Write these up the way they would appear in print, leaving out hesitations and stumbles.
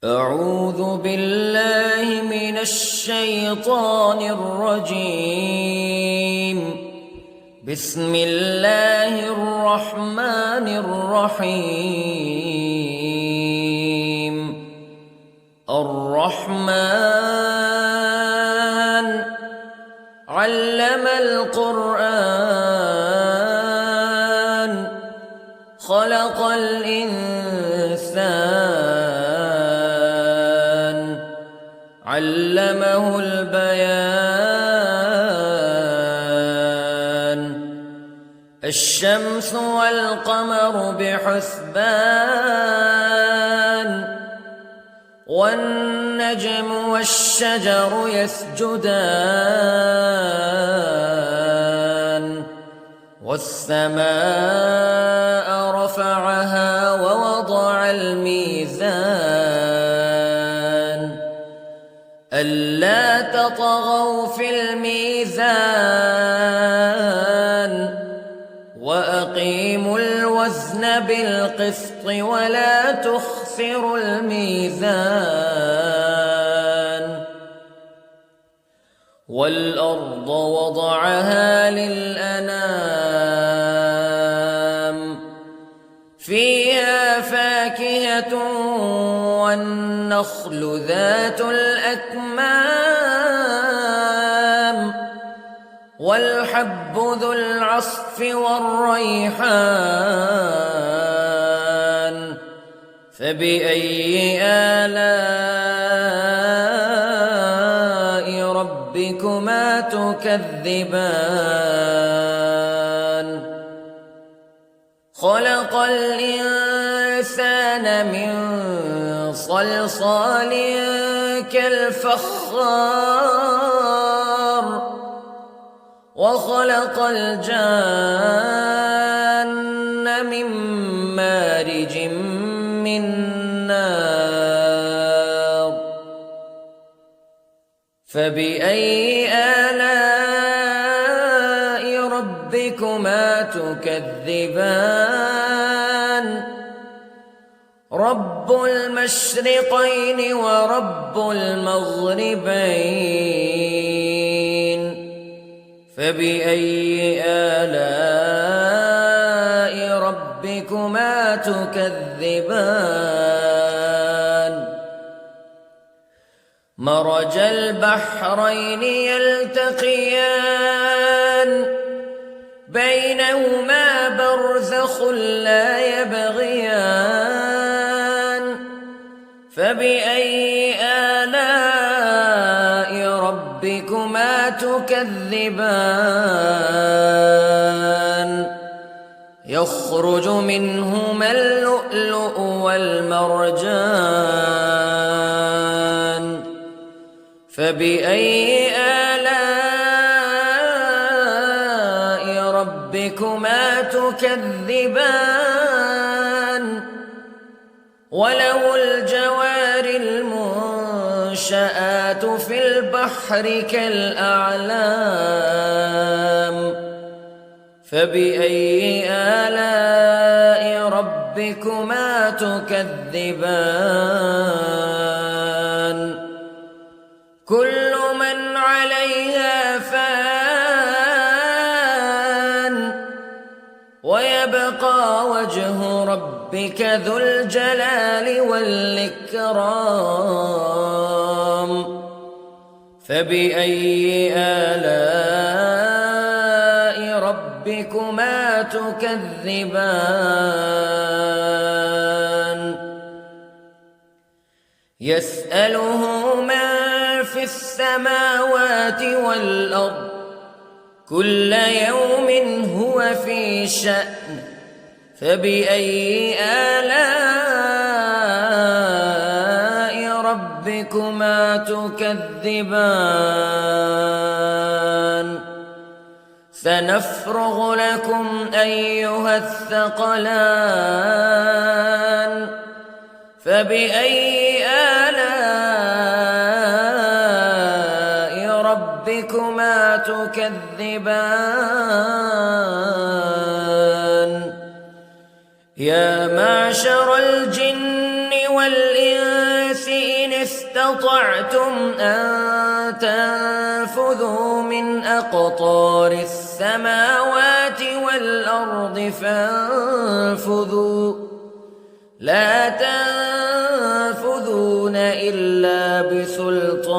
أعوذ بالله من الشيطان الرجيم. بسم الله الرحمن الرحيم. الرحمن علم القرآن خلق الإنسان علمه البيان. الشمس والقمر بحسبان والنجم والشجر يسجدان والسماء رفعها ووضع الميزان ألا تطغوا في الميزان وأقيموا الوزن بالقسط ولا تخسروا الميزان. والأرض وضعها للأنام فيها فاكهة والنخل ذات الأكمام والحب ذو العصف والريحان فبأي آلاء ربكما تكذبان. خلق الإنسان من صلصال كالفخار وخلق الجان من مارج من نار فبأي آلاء ربكما تكذبان. رب المشرقين ورب المغربين فبأي آلاء ربكما تكذبان. مرج البحرين يلتقيان بينهما برزخ لا يبغيان فبأي آلاء ربكما تكذبان. يخرج منهما اللؤلؤ والمرجان فبأي آلاء ربكما تكذبان. وله الجوار المنشآت في البحر كالأعلام فبأي آلاء ربكما تكذبان. كل من عليها فان ويبقى وجه ربك ذو الجلال والإكرام فبأي آلاء ربكما تكذبان. يسأله من في السماوات والأرض كل يوم هو في شأن فبأي آلاء ربكما تكذبان. سنفرغ لكم أيها الثقلان فبأي آلاء ربكما تكذبان. يا معشر الجن والإنس شيء استطعتم أن تنفذوا من أقطار السماوات والأرض فانفذوا لا تنفذون إلا بسلطان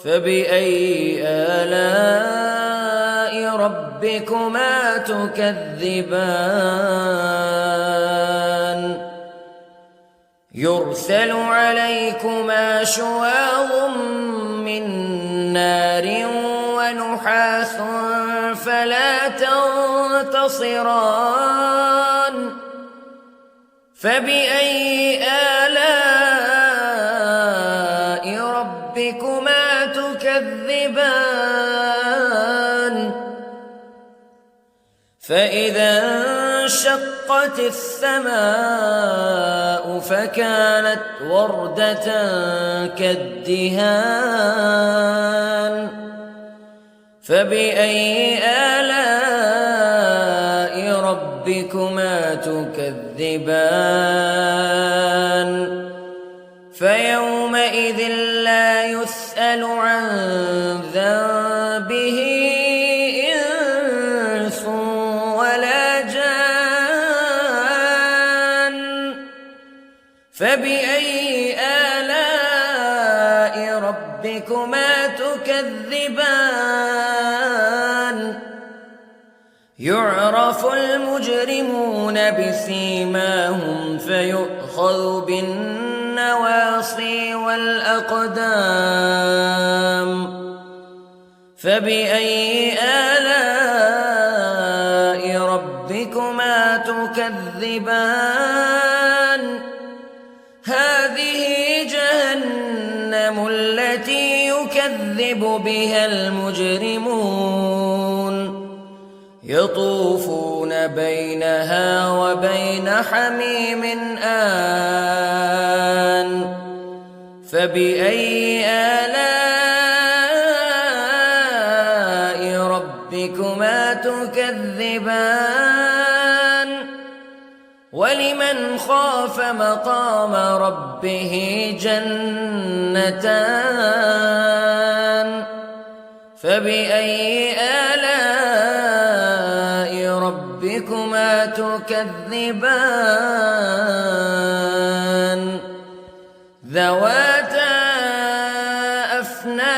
فبأي آلاء ربكما تكذبان يرسل عليكما شواظ من نار ونحاس فلا تنتصران فبأي آلاء ربكما تكذبان فإذا انشقت السماء فكانت وردة كالدهان فبأي آلاء ربكما تكذبان فيومئذ لا يسأل عن ذنبه إنس ولا جان فبأي آلاء ربكما تكذبان يعرف المجرمون بسيماهم فيؤخذ بالنواصي والأقدام فبأي آلاء ربكما تكذبان هذه جهنم التي يكذب بها المجرمون يطوفون بينها وبين حميم آن فبأي آلاء ربكما تكذبان ولمن خاف مقام ربه جنتان فبأي آلاء ربكما تكذبان ذواتا أفنان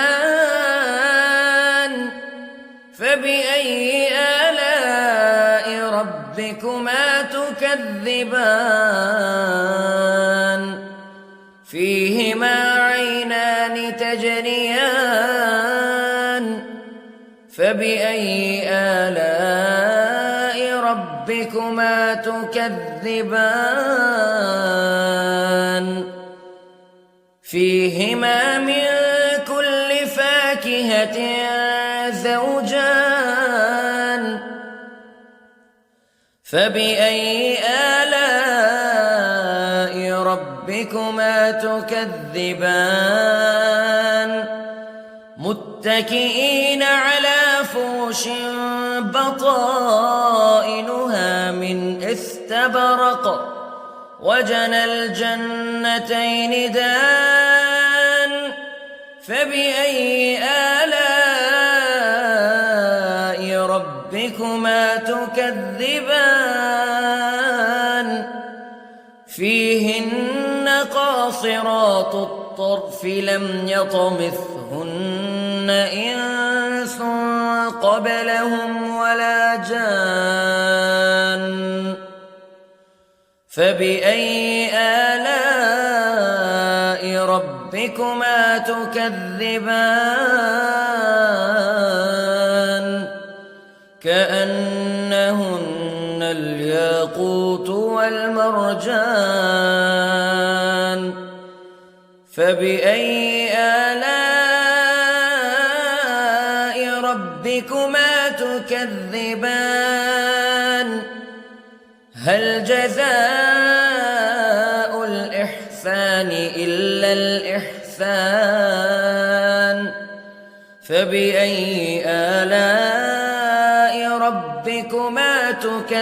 فبأي آلاء ربكما تكذبان فيهما عينان تجريان فبأي آلاء ربكما تكذبان فيهما من كل فاكهة زوجان فبأي آلاء ربكما تكذبان متكئين على فرش بطائنها من استبرق وجنى الجنتين دان فبأي آلاء ربكما تكذبان فيهن قاصرات الطرف لم يطمثهن إنس قبلهم ولا جان فبأي آلاء ربكما تكذبان كأنهن الياقوت والمرجان فبأي آلاء ربكما تكذبان هل جزاء الإحسان إلا الإحسان فبأي آلاء ربكما تكذبان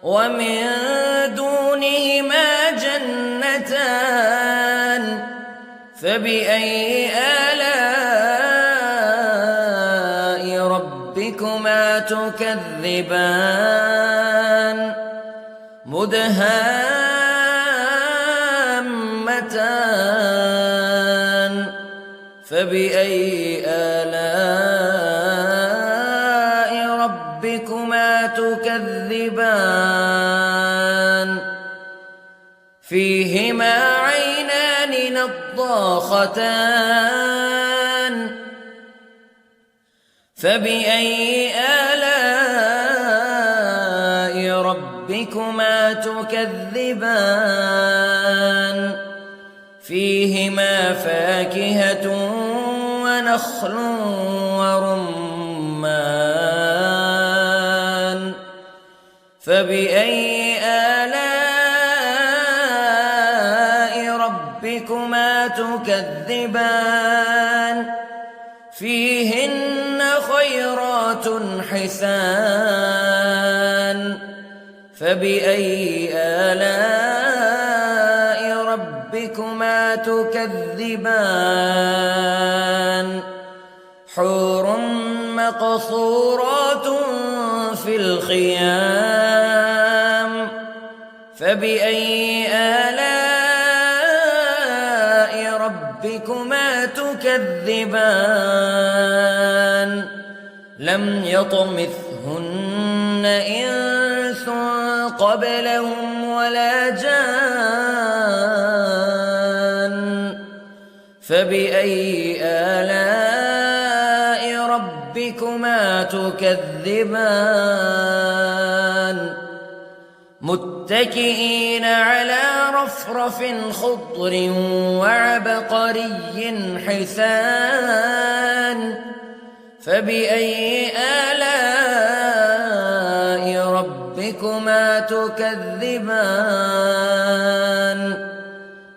ومن دونهما جنتان فبأي آلاء ربكما تكذبان مدهامتان فبأي آلاء ربكما تكذبان فيهما عينان نضاختان فبأي آلاء ربكما تكذبان فيهما فاكهة ونخل ورمان فبأي آلاء ربكما تكذبان فيهن خيرات حسان فبأي آلاء ربكما تكذبان حور مقصورات في الخيام فبأي آلاء ربكما تكذبان لم يطمثهن إنس قبلهم ولا جان فبأي آلاء ربكما تكذبان متكئين على رفرف خضر وعبقري حسان فبأي آلاء ربكما تكذبان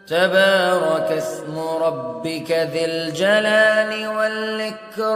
تبارك اسم ربك ذي الجلال والإكرام